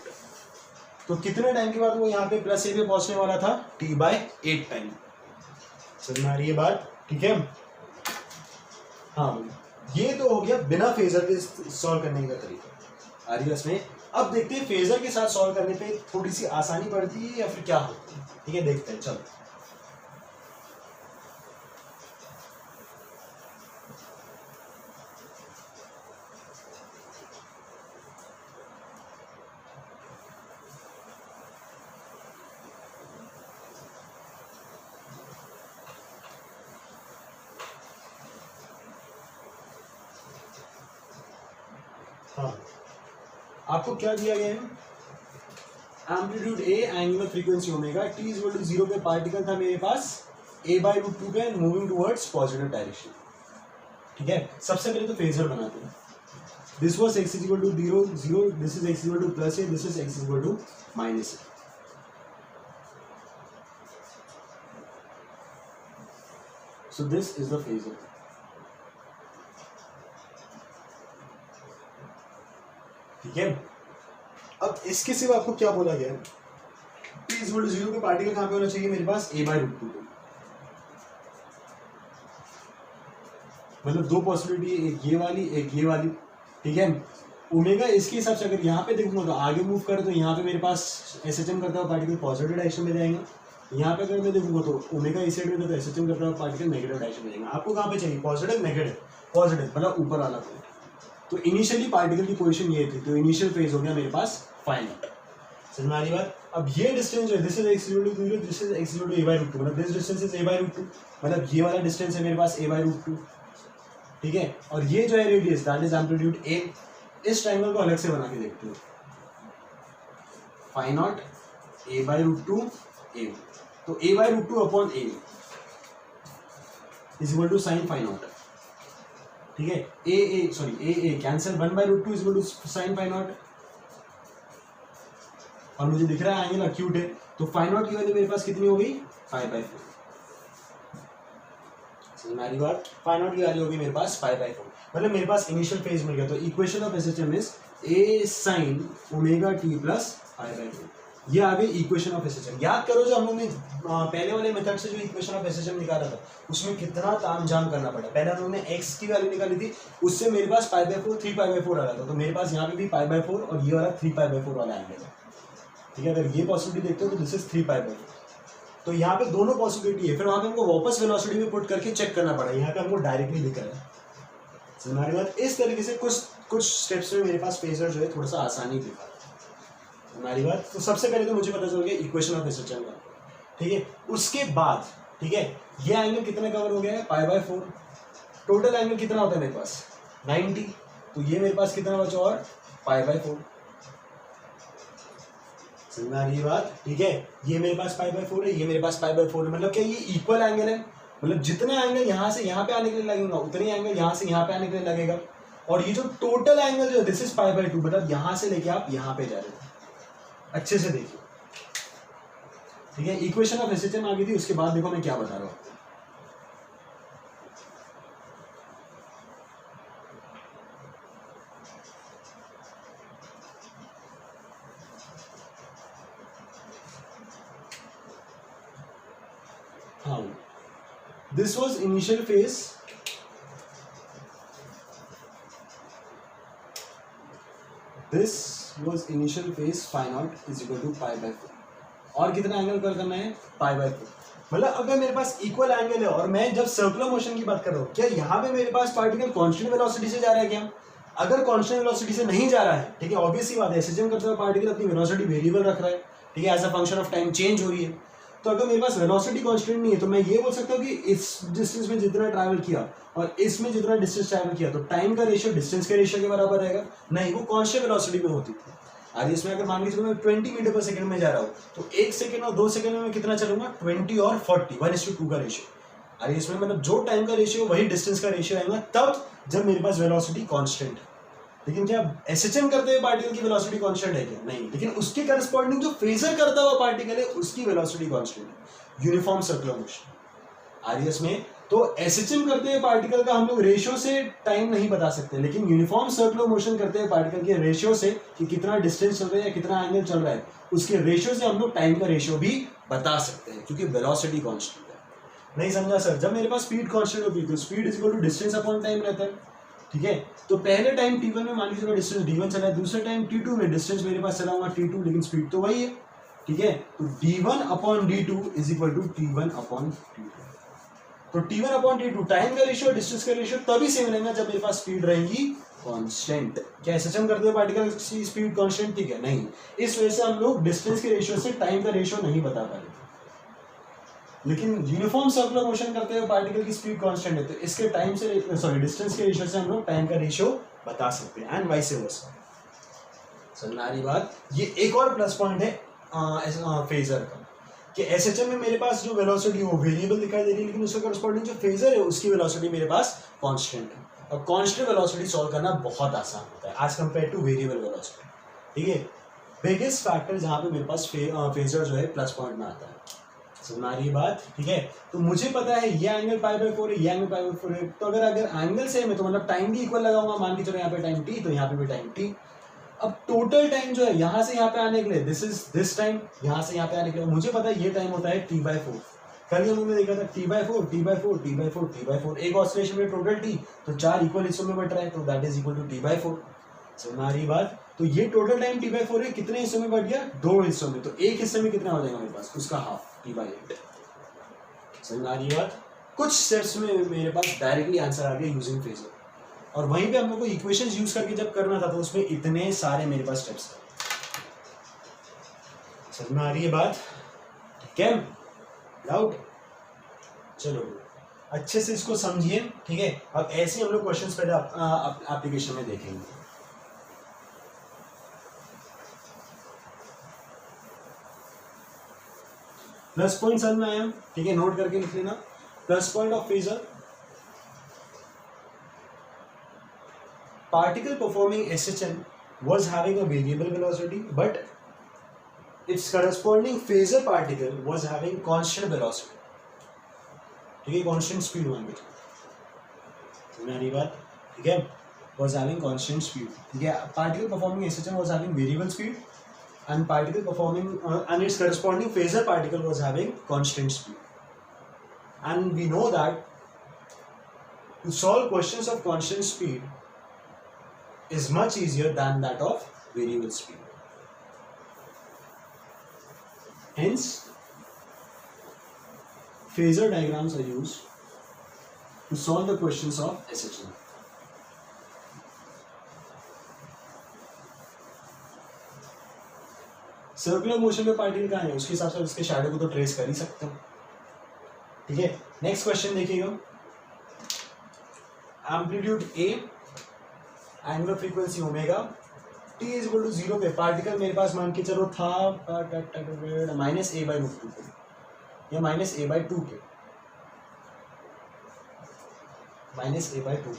तो कितने टाइम के बाद वो यहाँ पे प्लस ए पे पहुंचने वाला था, t/8 टाइम। समझ में आ रही है बात, ठीक है। हाँ ये तो हो गया बिना फेजर के सॉल्व करने का तरीका, आ रही है इसमें। अब देखते हैं फेजर के साथ सॉल्व करने पे थोड़ी सी आसानी पड़ती है या फिर क्या होती है, ठीक है, देखते हैं चलो। हाँ आपको क्या दिया गया है, amplitude a, angular frequency omega, t is equal to 0 पे पार्टिकल था मेरे पास a/√2 पे मूविंग टुवर्ड्स पॉजिटिव डायरेक्शन, ठीक है। सबसे पहले तो फेजर बनाते हैं, this was x equal to 0 0, this is x equal to plus a, this is x equal to minus a. So this is the phasor. ठीक है. अब इसके सिवा आपको क्या बोला गया है, t इज इक्वल टू 0 पे पार्टिकल कहां पे होना चाहिए मेरे पास, a बाई रूट 2 पे. मतलब दो पॉसिबिलिटी है, एक ये वाली एक ये वाली. ठीक है. ओमेगा इसके हिसाब से अगर यहाँ पे देखूंगा तो आगे मूव करे तो यहाँ पे मेरे पास एसएचएम करता हुआ पार्टिकल पॉजिटिव डायरेक्शन में जाएगा. यहाँ पे अगर मैं देखूंगा तो ओमेगा इस साइड में तो एसएचएम करता हुआ पार्टिकल नेगेटिव डायरेक्शन में जाएगा. आपको कहाँ पे चाहिए, पॉजिटिव नेगेटिव, पॉजिटिव मतलब ऊपर वाला पॉइंट. तो इनिशियली पार्टिकल की पोजीशन ये थी, तो इनिशियल फेज हो गया मेरे पास फाइनल. समझ में आ रही बात. अब ये डिस्टेंस जो है, this is x equal to 0, this is x equal to a by root 2, मतलब this distance is a by root 2, मतलब ये वाला डिस्टेंस है मेरे पास a बाई रूट 2. ठीक है. और ये जो है radius that is amplitude a. इस ट्रायंगल को अलग से बना के देखते हो, phi naught a by root 2 a, तो a by root 2 upon a is equal to sine phi naught. ठीक है. a cancel, 1 by root 2 is equal to sine phi naught. और मुझे दिख रहा है एंगल अक्यूट है, तो फाई नॉट की वैल्यू मेरे पास कितनी हो गई, 5/4. हमारी बात, फाई नॉट की वैल्यू होगी मेरे पास 5/4, मतलब मेरे पास इनिशियल फेज मिल गया. तो equation of SHM is a sin omega t plus 5/4. ये आ गई इक्वेशन ऑफ एसएचएम. याद करो जो हम लोग ने पहले वाले मेथड से जो इक्वेशन ऑफ एसएचएम निकाला था उसमें कितना तामझाम करना पड़ा. पहले हम लोग ने x की वैल्यू निकाली थी, उससे मेरे पास 5/4 3/4 आ रहा था. तो मेरे पास यहाँ पे भी 5/4 और ये वाला 3/4 वाला एंगल है. ठीक है. अगर ये पॉसिबिलिटी देखते हो तो दिस इज 3/4. तो यहाँ पे दोनों पॉसिबिलिटी है. फिर वहाँ पे हमको वापस वेलोसिटी में पुट करके चेक करना पड़ा. यहाँ पे हमको डायरेक्टली दिख रहा है. हमारी बात इस तरीके से कुछ स्टेप्स में मेरे पास फेजर जो है थोड़ा सा आसानी दिखा हमारी बात. तो सबसे पहले तो मुझे पता चल गया इक्वेशन ऑफ एसएचएम का. ठीक है. उसके बाद ठीक है, ये एंगल कितना कवर हो गया है, π/4. टोटल एंगल कितना होता है मेरे पास, 90. तो ये मेरे पास कितना बचा और π/4. समझ में आ रही है बात. ठीक है. ये मेरे पास π/4 है, ये मेरे पास π/4 है. मतलब क्या ये इक्वल एंगल है, मतलब जितना एंगल यहाँ से यहाँ पे आने के लिए लगेगा उतनी एंगल यहाँ से यहाँ पे आने के लिए लगेगा. और ये जो टोटल एंगल जो है दिस इज π/2, मतलब यहाँ से लेके आप यहाँ पे जा रहे हो. अच्छे से देखिए. ठीक है. इक्वेशन ऑफ एसएचएम आ गई थी. उसके बाद देखो मैं क्या बता रहा हूँ. हाँ, this was initial phase. This was initial phase phi naught is equal to π/4. और कितना एंगल कर करना है, π/4. मतलब अगर मेरे पास इक्वल एंगल है और मैं जब सर्कुलर मोशन की बात कर रहा हूँ, क्या यहाँ पे मेरे पास पार्टिकल कांस्टेंट वेलोसिटी से जा रहा है क्या? अगर कांस्टेंट वेलोसिटी से नहीं जा रहा है, ठीक है, ऑब्वियस सी बात है, एसएचएम करते हुए पार्टिकल अपनी वेलोसिटी वेरिएबल रख रहा है. ठीक है. As a function of time change हो रही है. तो अगर मेरे पास वेलोसिटी कांस्टेंट नहीं है तो मैं ये बोल सकता हूँ कि इस डिस्टेंस में जितना ट्रैवल किया और इसमें जितना डिस्टेंस ट्रैवल किया तो टाइम का रेशियो डिस्टेंस के रेशियो के बराबर रहेगा. नहीं, वो कांस्टेंट वेलोसिटी में होती थी. आज इसमें अगर मान के चलो मैं 20 मीटर पर सेकंड में जा रहा हूँ तो 1 सेकंड और 2 सेकंड में मैं कितना चलूंगा, 20 और 40 1:2 का रेशियो. अरे इसमें मतलब जो टाइम का रेशियो वही डिस्टेंस का रेशियो आएगा तब जब मेरे पास वेलोसिटी कांस्टेंट. लेकिन क्या एसएचएम करते हुए पार्टिकल की वेलोसिटी कांस्टेंट है क्या? नहीं. लेकिन उसके करस्पॉन्डिंग जो फेजर करता हुआ पार्टिकल है उसकी वेलोसिटी कांस्टेंट है. यूनिफॉर्म सर्कुलर मोशन आरएस में. तो एसएचएम करते हुए पार्टिकल का हम लोग रेशियो से टाइम नहीं बता सकते, लेकिन यूनिफॉर्म सर्कुलर मोशन करते हुए पार्टिकल के रेशियो से कि कितना डिस्टेंस चल रहा है या कितना एंगल चल रहा है उसके रेशियो से हम लोग टाइम का रेशियो भी बता सकते हैं क्योंकि वेलोसिटी कांस्टेंट है. नहीं समझा सर? जब मेरे पास स्पीड कांस्टेंट होगी तो speed is equal to distance upon time रहता है. ठीक है. तो पहले टाइम t1 में मान लीजिए चलो डिस्टेंस d1 चला है, दूसरे टाइम t2 में डिस्टेंस मेरे पास चला हुआ t2 लेकिन स्पीड तो वही है. ठीक है. तो d1 upon d2 is equal to t1 upon t2. तो t1 अपॉन t2 टाइम का रेशियो डिस्टेंस का रेशियो तभी से मिलेगा जब मेरे पास स्पीड रहेगी कांस्टेंट. क्या एसएचएम करते हुए पार्टिकल की स्पीड कांस्टेंट? ठीक है, नहीं. इस वजह से हम लोग डिस्टेंस के रेशियो से टाइम का रेशियो नहीं बता पा रहे. लेकिन यूनिफॉर्म सर्कुलर मोशन करते हुए पार्टिकल की स्पीड कांस्टेंट है तो इसके टाइम से डिस्टेंस के रेशियो से हम लोग टाइम का रेशियो बता सकते हैं एंड वाइस वर्सा. समझ आ रही बात. ये एक और प्लस पॉइंट है फेजर का कि एसएचएम में मेरे पास जो वेलोसिटी वो वेरिएबल दिखाई दे रही है लेकिन उसका करस्पॉन्डिंग जो फेजर है उसकी वेलोसिटी मेरे पास कांस्टेंट है. और कांस्टेंट वेलोसिटी सॉल्व करना बहुत आसान होता है as compare to variable velocity, ठीक है। बिगेस्ट फैक्टर जहाँ पे मेरे पास फेजर जो है प्लस पॉइंट में आता है, समझ आ रही है बात, ठीक है। तो मुझे पता है ये एंगल π/4 है, ये एंगल π/4 है, तो अगर एंगल सेम है तो मतलब टाइम भी इक्वल लगाऊंगा, मान के चलो यहाँ पे टाइम t तो यहाँ पे भी टाइम t। अब टोटल टाइम जो है यहाँ से यहाँ पे आने के लिए दिस इज दिस टाइम, यहाँ से यहाँ पे आने के लिए मुझे पता है ये टाइम होता है t/4। कल ही हमने देखा था t/4 t/4 t/4 t/4, एक ऑसिलेशन में टोटल t, तो 4 इक्वल हिस्सों में बट रहा है, तो that is equal to t/4। समझ आ रही बात। तो ये टोटल टाइम t/4 है, कितने हिस्सों में बट गया, 2 हिस्सों में, तो एक हिस्से में कितना हो जाएगा मेरे पास, उसका हाफ t/8। समझ आ रही बात। कुछ स्टेप्स में मेरे पास डायरेक्टली आंसर आ गया यूजिंग फेजर, और वहीं पे हम लोग को इक्वेशंस यूज करके जब करना था तो उसमें इतने सारे मेरे पास स्टेप्स थे। समझ में आ रही है बात, ठीक है। डाउट, चलो अच्छे से इसको समझिए, ठीक है। अब ऐसे हम लोग क्वेश्चंस पहले एप्लीकेशन में देखेंगे। प्लस पॉइंट समझ में आया, ठीक है, नोट करके लिख लेना। Plus point of phasor, particle performing SHM was having a variable velocity, but its corresponding phasor particle was having constant velocity, ठीक है, constant speed मान के मेरी बात, ठीक है, was having constant speed, ठीक है। particle performing SHM was having variable speed and particle performing and its corresponding phasor particle was having constant speed, and we know that to solve questions of constant speed is much easier than that of variable speed. Hence, phasor diagrams are used to solve the questions of SHM. Circular motion में particle कहाँ है, उसके हिसाब से उसके shadow को तो trace कर ही सकते हो, ठीक है। नेक्स्ट क्वेश्चन देखिएगा। Amplitude A, angular frequency omega, t is equal to 0 पे पार्टिकल मेरे पास मान के चलो था -a/√2 पे या -a/2 के, -a/2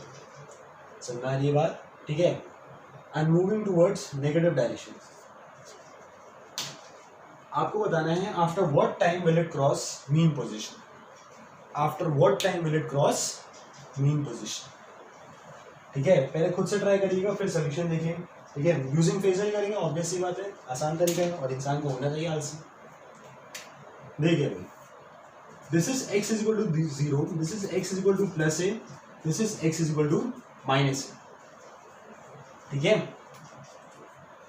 समझना ये बात, ठीक है। And moving towards negative direction, आपको बताना है after what time will it cross mean position, after what time will it cross mean position, ठीक है। पहले खुद से ट्राई करिएगा फिर सोल्यूशन देखिए, ठीक है। यूजिंग फेजर ही करेंगे, ऑब्वियस सी बात है, आसान तरीका है और इंसान को होना चाहिए आलसी। देखिए भाई, this is x is equal to 0, this is x is equal to +a, this is x is equal to -a, ठीक है।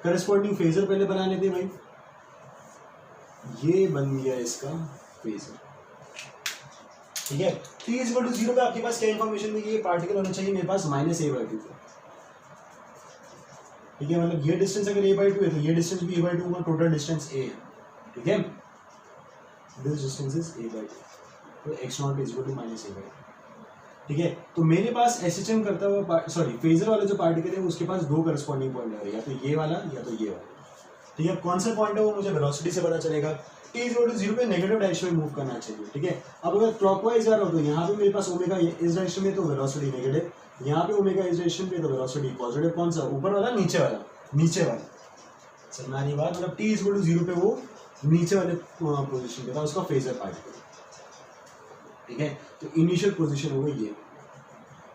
करस्पॉन्डिंग फेजर पहले बना लेते हैं भाई, ये बन गया इसका फेजर, ठीक है। t इज इक्वल टू 0 पे आपके पास क्या इन्फॉर्मेशन देखिए, पार्टिकल होना चाहिए मेरे पास -a/2 पे, ठीक है। मतलब ये डिस्टेंस अगर a/2 है तो ये डिस्टेंस भी a/2 होगा, टोटल डिस्टेंस a है, ठीक है। दिस डिस्टेंस इज a/2, तो x0 is equal to -a/2, ठीक है। तो मेरे पास SHM करता हुआ सॉरी फेजर वाला जो पार्टिकल है उसके पास दो करस्पॉन्डिंग पॉइंट है, या तो ये वाला या तो ये वाला, ठीक है। कौन सा पॉइंट है वो मुझे वेलोसिटी से पता चलेगा। t इज इक्वल टू 0 पे नेगेटिव डायरेक्शन में मूव करना चाहिए, ठीक है। अब अगर क्लॉकवाइज जा रहा हो तो यहाँ पे मेरे पास ओमेगा इस डायरेक्शन में तो वेलोसिटी नेगेटिव, यहाँ पे ओमेगा इस डायरेक्शन पे तो वेलोसिटी पॉजिटिव। कौन सा, ऊपर वाला नीचे वाला, नीचे वाला, समझना रही बात। मतलब t इज इक्वल टू 0 पे वो नीचे वाले पोजीशन पे था उसका फेजर पार्टिकल, ठीक है। तो इनिशियल पोजीशन होगा ये,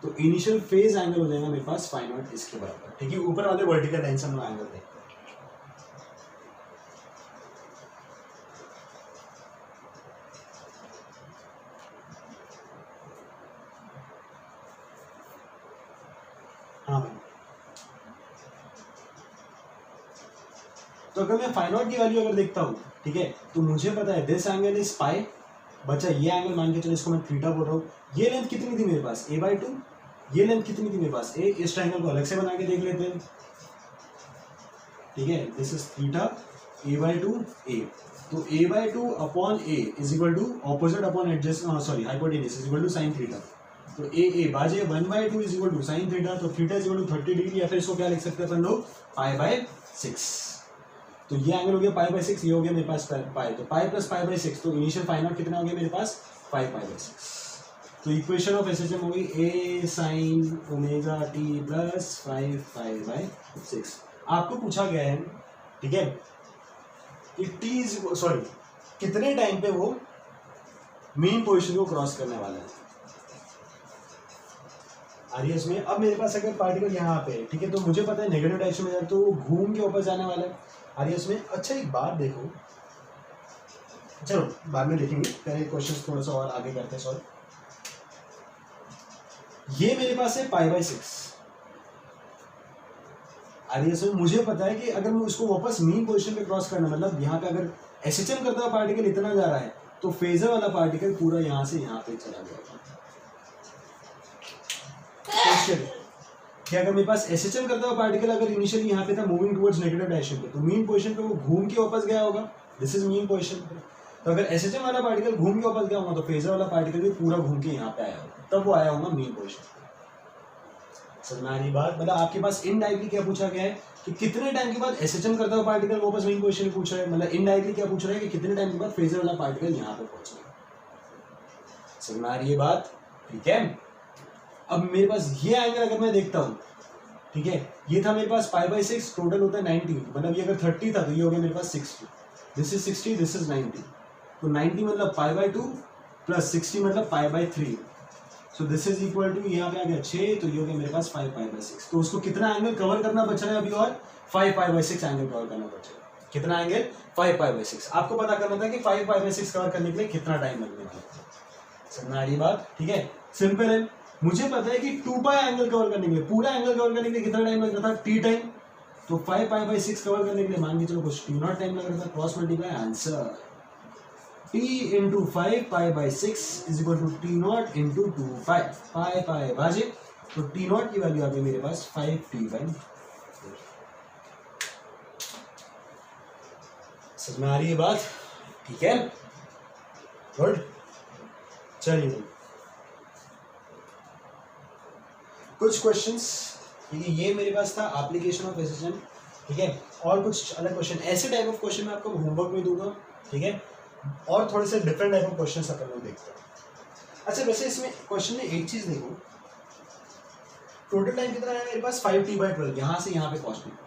तो इनिशियल फेज एंगल हो जाएगा मेरे पास φ0 इसके बराबर, ठीक है। ऊपर वाले वर्टिकल लाइन से हम एंगल देखते हैं, हाँ भाई। तो अगर मैं φ0 की वैल्यू अगर देखता हूँ, ठीक है, तो मुझे पता है दिस एंगल इज पाई, बचा ये एंगल मान के चलो इसको मैं थीटा बोल रहा हूँ। ये लेंथ कितनी थी मेरे पास a/2, ये लेंथ कितनी थी मेरे पास a। इस ट्रायंगल को अलग से बना के देख लेते हैं, ठीक है। This is theta a/2 a, तो a/2 upon a is equal to opposite upon adjust sorry hypotenuse is equal to sine theta, तो a बाजे 1/2 is equal to sine theta, तो theta is equal to 30 degree, या फिर इसको क्या लिख सकते हैं अपन लोग π/6। तो ये एंगल हो गया π/6, ये हो गया मेरे पास पाई, तो पाई प्लस π/6, तो इनिशियल φ0 कितना हो गया मेरे पास 5π/6, तो इक्वेशन ऑफ एसएचएम हो गई ए साइन ओमेगा टी प्लस 5 पाई/6। आपको पूछा गया है, ठीक है, कि टी सॉरी कितने टाइम पे वो मेन पोजीशन को क्रॉस करने वाला है। आरियस में अब मेरे पास अगर पार्टिकल यहाँ पे, ठीक है, तो मुझे पता है नेगेटिव डायरेक्शन में जाए तो वो घूम के वापस जाने वाला है आरियस में। अच्छा एक बात देखो, चलो बाद में देखेंगे, पहले क्वेश्चन थोड़ा सा और आगे करते हैं। सॉरी, ये मेरे पास है π/6 आरियस में। मुझे पता है कि अगर मैं उसको वापस मेन पोजीशन पे क्रॉस करना, मतलब यहाँ पे अगर एसएचएम करता हुआ पार्टिकल इतना जा रहा है तो फेजर वाला पार्टिकल पूरा यहाँ से यहाँ पे चला जाएगा। क्वेश्चन कि अगर मेरे पास एसएचएम करता हुआ पार्टिकल अगर इनिशियली यहाँ पे था मूविंग टुवर्ड्स नेगेटिव डायरेक्शन पे, तो मेन पोजीशन पे वो घूम के वापस गया होगा। दिस इज मेन पोजीशन पे। तो अगर एसएचएम वाला पार्टिकल घूम के वापस गया होगा तो फेजर वाला पार्टिकल भी पूरा घूम के यहाँ पे आया होगा, तब वो आया होगा मेन पोजीशन। समझ में आ रही बात? मतलब आपके पास इनडायरेक्टली क्या पूछा गया है कि कितने टाइम के बाद एसएचएम करता हुआ पार्टिकल वापस मेन पोजीशन पूछ रहा है। मतलब इनडायरेक्टली क्या पूछ रहा है कि कितने टाइम के बाद फेजर वाला पार्टिकल यहाँ पे पहुंचेगा। समझ में आ रही है बात? ठीक है। अब मेरे पास ये एंगल अगर मैं देखता हूँ, ठीक है, ये था मेरे पास π/6, टोटल होता है 90, मतलब ये अगर 30 था तो ये हो गया मेरे पास 60, दिस इज 60, दिस इज 90, तो 90 मतलब π/2 प्लस 60 मतलब π/3, so this is equal to, यहाँ पे आ गया 6, तो ये हो गया मेरे पास 5 π/6। तो उसको कितना एंगल कवर करना बच रहा है अभी, और 5 π/6 एंगल कवर करना बच रहा है। कितना एंगल? 5 π/6। आपको पता करना था कि 5 π/6 कवर करने के लिए कितना टाइम लगने वाला है। समझ आ रही बात? ठीक है, सिंपल है। मुझे पता है कि 2π एंगल कवर करने के लिए, पूरा एंगल कवर करने के लिए कितना टाइम लग रहा था? t time. तो 5 π/6 कवर करने के लिए मान के चलो कुछ t0 टाइम लग रहा था। Cross multiply, answer t into 5 π/6 is equal to t0 into 2π, pi भाजित, तो t0 की वैल्यू आ गई मेरे पास 5t/4। समझ में आ रही है बात? ठीक है, गुड। चलिए कुछ क्वेश्चंस, ठीक है, ये मेरे पास था एप्लीकेशन ऑफ एसएचएम, ठीक है, और कुछ अलग क्वेश्चन, ऐसे टाइप ऑफ क्वेश्चन मैं आपको होमवर्क में दूंगा, ठीक है, और थोड़े से डिफरेंट टाइप ऑफ क्वेश्चंस अपन लोग देखते हैं। अच्छा वैसे इसमें क्वेश्चन में एक चीज देखो, टोटल टाइम कितना है मेरे पास? 5t/12, यहाँ से यहाँ पे पहुंचना,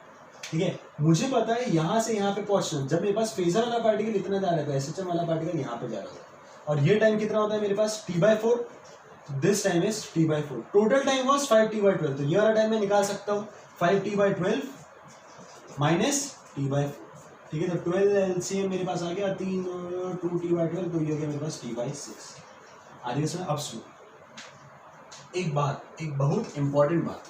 ठीक है। मुझे पता है यहाँ से यहाँ पे पहुंचना, जब मेरे पास फेजर वाला पार्टिकल इतना जा रहा था, एसएचएम वाला पार्टिकल यहाँ पे जा रहा था, और ये टाइम कितना होता है मेरे पास? t/4, this time is t/4। Total time was 5t/12, तो ये वाला टाइम मैं निकाल सकता हूँ 5t/12 माइनस t/4, ठीक है। तो 12 एलसीएम मेरे पास आ गया 3 और 2t/12, तो ये हो गया मेरे पास t/6। आगे इसमें अब सुनो एक बात, एक बहुत इंपॉर्टेंट बात,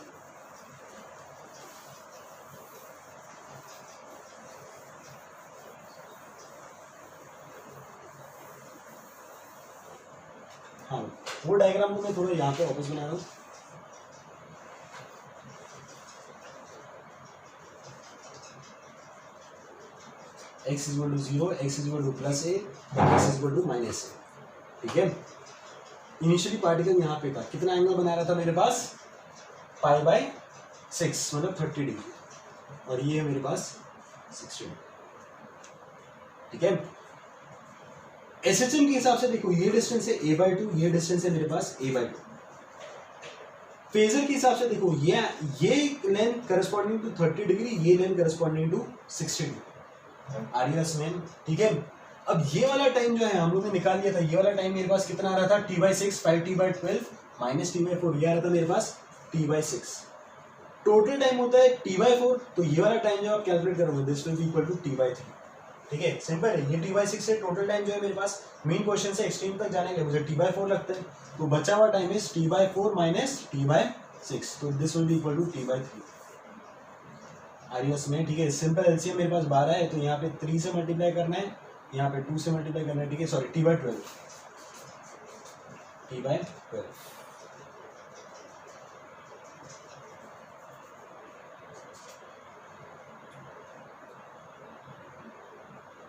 हाँ वो डायग्राम को मैं थोड़ा यहाँ पे वापस बना रहा हूँ। x is equal to 0, x is equal to plus a, x is equal to minus a, ठीक है। इनिशियली पार्टिकल यहाँ पे था, कितना एंगल बना रहा था मेरे पास? π/6 मतलब 30 डिग्री, और ये है मेरे पास 60 डिग्री, ठीक है। एसएचएम के हिसाब से देखो, ये डिस्टेंस है a/2, ये डिस्टेंस है मेरे पास a/2। फेजर के हिसाब से देखो, ये लेंथ करस्पॉन्डिंग टू 30 डिग्री, ये लेंथ करस्पॉन्डिंग टू 60 डिग्री। आरियस मैन, ठीक है। अब ये वाला टाइम जो है हम लोग ने निकाल लिया था, ये वाला टाइम मेरे पास कितना आ रहा था? t/6, 5t/12 माइनस t/4, ये आ रहा था मेरे पास t/6। टोटल टाइम होता है t/4, तो ये वाला टाइम जो आप कैलकुलेट करोगे, this will be equal to t/3, ठीक है। सिंपल है, ये t/6 है। टोटल टाइम जो है मेरे पास मेन क्वेश्चन से एक्सट्रीम तक जाने के लिए मुझे t/4 लगता है, तो बचा हुआ time is t/4 minus t/6, तो this will be equal to t/3। आरियस में, ठीक है। सिंपल एलसीएम मेरे पास 12 है, तो यहाँ पे 3 से मल्टीप्लाई करना है, यहाँ पे 2 से मल्टीप्लाई करना है, ठीक है। Sorry, t/12, t/12।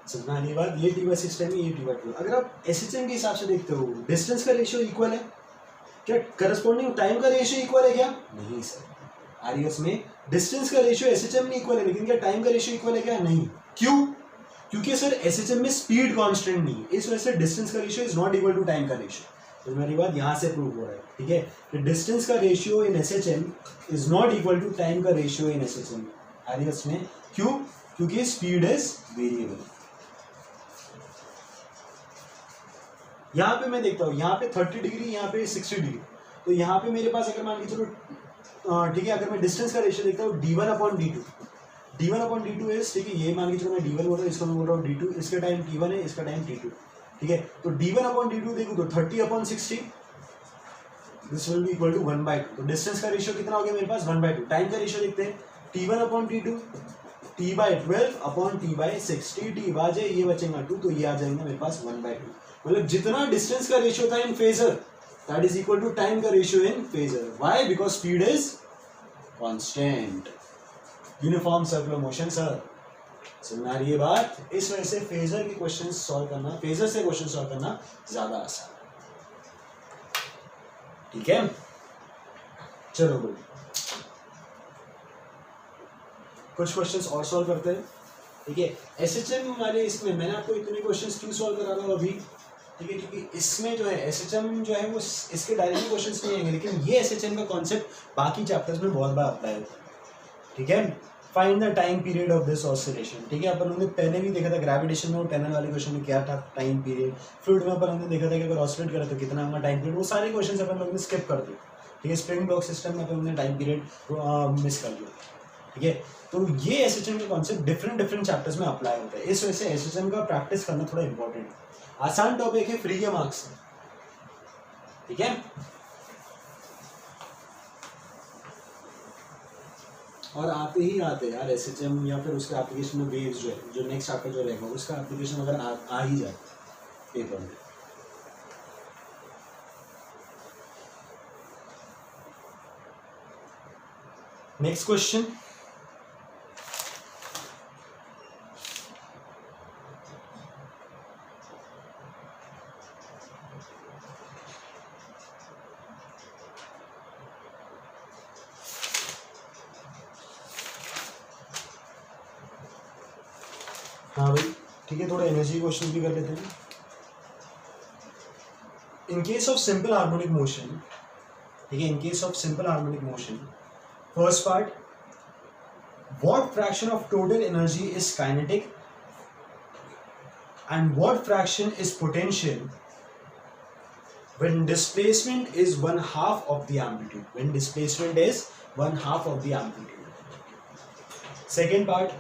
समझना नहीं बात? ये t/6 टाइम है, ये t/12। अगर आप एसएचएम के हिसाब से देखते हो, डिस्टेंस का रेशियो इक्वल है क्या? करस्पॉन्डिंग टाइम का रेशियो इक्वल है क्या? नहीं सर। आरियस में डिस्टेंस का रेशियो एसएचएम में इक्वल है, लेकिन क्या टाइम का रेशियो इक्वल है क्या? नहीं। क्यों? क्योंकि सर एसएचएम में स्पीड कांस्टेंट नहीं है, इस वजह से डिस्टेंस का ratio is not equal to time का रेशियो। तो मेरी बात यहाँ से प्रूव हो रहा है, ठीक है। कि डिस्टेंस का ratio in SHM is not equal to time का रेशियो इन एसएचएम। आरियस में क्यों? क्योंकि स्पीड इज वेरिएबल। यहाँ पे मैं देखता हूँ, यहाँ पे 30 डिग्री, यहाँ पे 60 डिग्री, तो यहाँ पे मेरे पास अगर मान लीजिए चलो ठीक है, अगर मैं डिस्टेंस का रेशियो देखता हूँ d1/d2, d1/d2 इज, ठीक है, ये मान लीजिए मैं d1 बोल रहा हूँ, इसको मैं बोल रहा हूँ d2, इसका टाइम t1 है, इसका टाइम t2, ठीक है। तो d1/d2 देखो तो 30/60, this will be equal to 1/2। तो डिस्टेंस का रेशियो कितना हो गया मेरे पास? 1/2। टाइम का रेशियो देखते हैं, t1/t2, t/12/t/6, t बाजे ये बचेगा 2, तो ये आ जाएंगे मेरे पास 1/2। मतलब जितना डिस्टेंस का रेशियो था in phasor, that is equal to time का ratio in phasor. Why? Because speed is constant, uniform circular motion. Sir समझ आ रही है बात? इस वजह से फेजर के क्वेश्चन सॉल्व करना, फेजर से क्वेश्चन सॉल्व करना ज्यादा आसान है, ठीक है। चलो बोलो, कुछ क्वेश्चंस और सॉल्व करते हैं, ठीक है। एसएचएम वाले इसमें मैंने आपको इतने क्वेश्चंस क्यों सॉल्व करा रहा हूँ अभी, ठीक है, क्योंकि इसमें जो है एसएचएम जो है वो इसके डायरेक्ट क्वेश्चंस नहीं आएंगे, लेकिन ये एसएचएम का कॉन्सेप्ट बाकी चैप्टर्स में बहुत बार अप्लाई होता है, ठीक है। Find the time period of this oscillation, ठीक है। अपन लोगों ने पहले भी देखा था ग्रेविटेशन में, वो टनल वाले क्वेश्चन में क्या था टाइम पीरियड। फ्लूइड में अपन लोगों ने देखा था कि अगर ऑसिलेट करे तो कितना होगा टाइम पीरियड। वो सारे क्वेश्चन अपन लोगों ने स्किप कर दिए, ठीक है। स्प्रिंग ब्लॉक सिस्टम में अपन लोगों ने टाइम पीरियड मिस कर दिया, ठीक है। तो ये एसएचएम के कॉन्सेप्ट डिफरेंट चैप्टर्स में अप्लाई होता है, इस वजह से एसएचएम का प्रैक्टिस करना थोड़ा इंपॉर्टेंट है। आसान टॉपिक है, फ्री के मार्क्स, ठीक है। और आते ही आते यार एसएचएम या फिर उसके एप्लीकेशन में वेव्स जो है, जो नेक्स्ट चैप्टर जो रहेगा उसका एप्लीकेशन अगर आ ही जाए पेपर में। नेक्स्ट क्वेश्चन, हाँ भाई ठीक है, थोड़ा एनर्जी क्वेश्चन भी कर लेते हैं। In case of simple harmonic motion, ठीक है, in case of simple harmonic motion, first part, what fraction of total energy is kinetic and what fraction is potential when displacement is 1/2 of the amplitude, when displacement is 1/2 of the amplitude. Second part,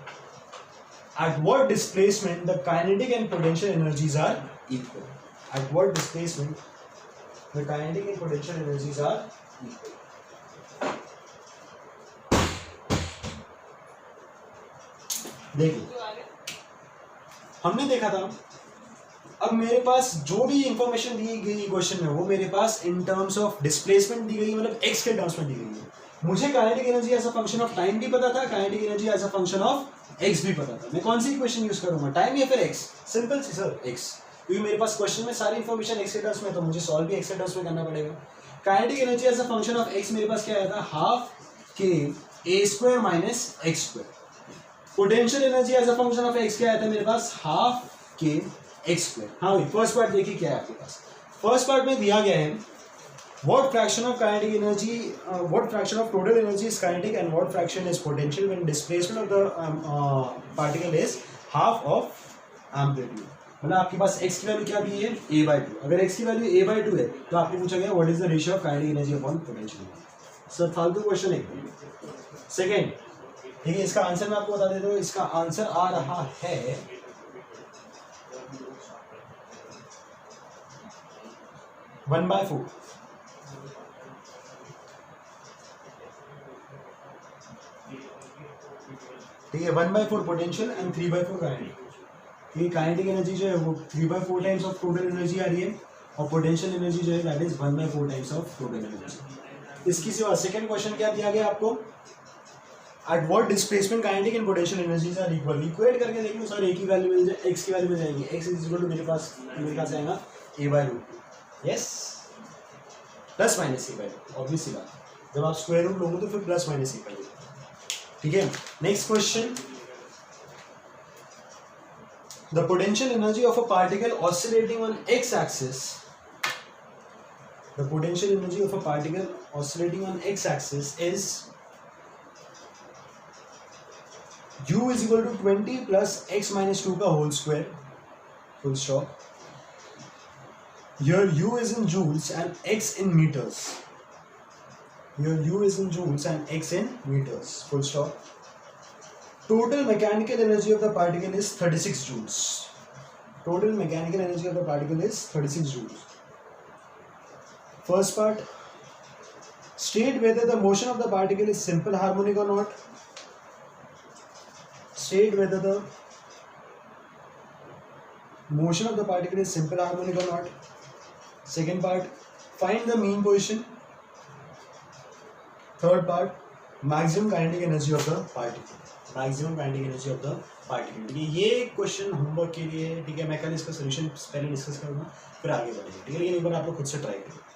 at what displacement the kinetic and potential energies are equal. At what displacement the kinetic and potential energies are equal. देखिए हमने देखा था, अब मेरे पास जो भी information दी गई question में वो मेरे पास इन टर्म्स ऑफ डिस्प्लेसमेंट दी गई, मतलब एक्स के टर्म्स में दी गई है। मुझे kinetic energy as a function of time भी पता था, kinetic energy as a function of x भी पता था। मैं कौन सी इक्वेशन यूज करूंगा, टाइम या फिर एक्स? सिंपल सी सर, एक्स, क्योंकि मेरे पास क्वेश्चन में सारी इंफॉर्मेशन एक्स के टर्म्स में, तो मुझे सॉल्व भी एक्स के टर्म्स में करना पड़ेगा। Kinetic energy as a function of x मेरे पास क्या आया था, half k a square minus x square. Potential energy as a function of x क्या आया था मेरे पास, हाफ के एक्स स्क्वायर। हाँ भाई, फर्स्ट पार्ट देखिए क्या है आपके पास। फर्स्ट पार्ट में दिया गया है what fraction of kinetic energy, what fraction of total energy is kinetic and what fraction is potential when displacement of the particle is half of amplitude. मतलब आपके पास x की वैल्यू क्या दी है, a/2। अगर x की वैल्यू a/2 है तो आपने पूछा गया what is the ratio of kinetic energy upon potential. Sir फालतू क्वेश्चन है। सेकंड, ठीक है, इसका आंसर मैं आपको बता देता हूँ। इसका आंसर आ रहा है 1/4। ठीक है, 1/4 पोटेंशियल एंड 3/4 काइनेटिक। ये काइनेटिक एनर्जी जो है वो 3/4 टाइम्स ऑफ टोटल एनर्जी आ रही है, और पोटेंशियल एनर्जी जो है that is 1/4 times of total energy. इसकी सिवा सेकंड क्वेश्चन क्या दिया गया आपको, at what displacement kinetic and potential energies are equal. Equate करके देख लो सर, एक ही वैल्यू मिल जाए, एक्स की वैल्यू मिल जाएगी। एक्स इज इक्वल टू मेरे पास आएगा a/2। Yes, plus minus a/2, obvious सी बात। जब आप स्क्वायर रूट लोगे तो फिर प्लस माइनस a/2। ठीक है, next question, the potential energy of a particle oscillating on x axis The potential energy of a particle oscillating on x-axis is u is equal to 20 plus x minus 2 का whole square, full stop. Here u is in joules and x in meters. Here u is in joules and x in meters, full stop. Total mechanical energy of the particle is 36 joules. Total mechanical energy of the particle is 36 joules. First part, state whether the motion of the particle is simple harmonic or not. State whether the motion of the particle is simple harmonic or not. Second part, find the mean position. Third part, maximum kinetic energy of the particle. Maximum kinetic energy of the particle. ठीक है, ये question homework के लिए है. ठीक है, मैं कल इसका सोल्यूशन पहले डिस्कस करूंगा, फिर आगे बढ़ेंगे. ठीक है, लेकिन एक बार आप लोग खुद से ट्राई करें.